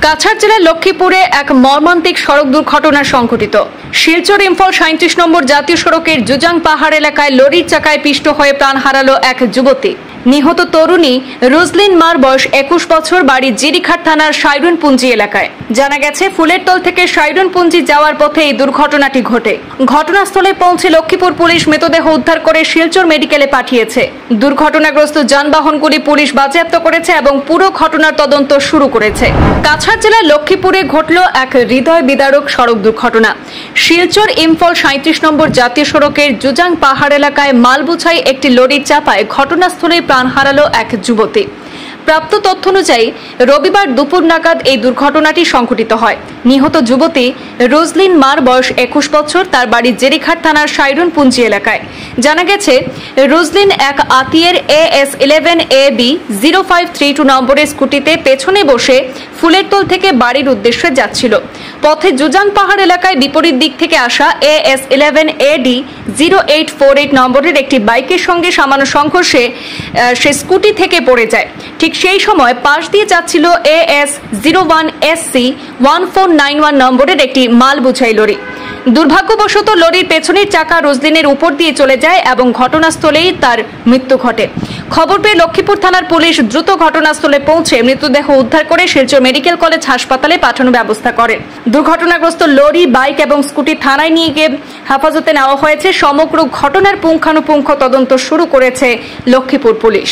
কাছাড় জেলার লক্ষ্মীপুরে এক মর্মান্তিক সড়ক দুর্ঘটনা সংঘটিত। শিলচর ইম্ফল 37 নম্বর জাতীয় সড়কের জুজাং পাহাড় এলাকায় লরির চাকায় পিষ্ট হয়ে প্রাণ হারালো এক যুবতী। নিহত তরুণী রোজলিন মার বয়স 21 বছর, বাড়ি জিরিঘাট থানার সাইরনপুঞ্জি এলাকায়। জানা গেছে, ফুলেরতল থেকে সাইরনপুঞ্জি যাওয়ার পথে এই দুর্ঘটনাটি ঘটে। ঘটনাস্থলে পৌঁছে লক্ষ্মীপুর পুলিশ মৃতদেহ উদ্ধার করে শিলচর মেডিকেলে পাঠিয়েছে। দুর্ঘটনাগ্রস্ত যানবাহনগুলি পুলিশ বাজেয়াপ্ত করেছে এবং পুরো ঘটনার তদন্ত শুরু করেছে। কাছাড় জেলার লক্ষ্মীপুরে ঘটল এক হৃদয় বিদারক সড়ক দুর্ঘটনা। শিলচর ইম্ফল 37 নম্বর জাতীয় সড়কের জুজাং পাহাড় এলাকায় মালবোঝাই একটি লরির চাপায় ঘটনাস্থলে প্রাণ হারালো এক যুবতী। প্রাপ্ত তথ্য অনুযায়ী রবিবার দুপুর নাগাদ এই দুর্ঘটনাটি সংঘটিত হয়। নিহত যুবতী রোজলিন মার বয়স 21 বছর, তার বাড়ি জেরিঘাট থানার সাইরনপুঞ্জি এলাকায়। জানা গেছে, রোজলিন এক আতিয়ার AS11AB 0532 নম্বরের স্কুটিতে পেছনে বসে ফুলেরতল থেকে বাড়ির উদ্দেশ্যে যাচ্ছিল। পথে জুজাং পাহাড় এলাকায় বিপরীত দিক থেকে আসা AS11AD 0848 নম্বরের একটি বাইকের সঙ্গে সামান্য সংঘর্ষে সে স্কুটি থেকে পড়ে যায়। ঠিক সেই সময় পাশ দিয়ে যাচ্ছিল AS01SC 1491 নম্বরের একটি মাল বোঝাই লরি। দুর্ভাগ্যবশত লরির পেছনের চাকা রোজলিনের উপর দিয়ে চলে যায় এবং ঘটনাস্থলেই তার মৃত্যু ঘটে। খবর পেয়ে লক্ষ্মীপুর থানার পুলিশ দ্রুত ঘটনাস্থলে পৌঁছে মৃতদেহ উদ্ধার করে শিলচর মেডিকেল কলেজ হাসপাতালে পাঠানোর ব্যবস্থা করে। দুর্ঘটনাগ্রস্ত লরি, বাইক এবং স্কুটি থানায় নিয়ে গিয়ে হেফাজতে নেওয়া হয়েছে। সমগ্র ঘটনার পুঙ্খানুপুঙ্খ তদন্ত শুরু করেছে লক্ষ্মীপুর পুলিশ।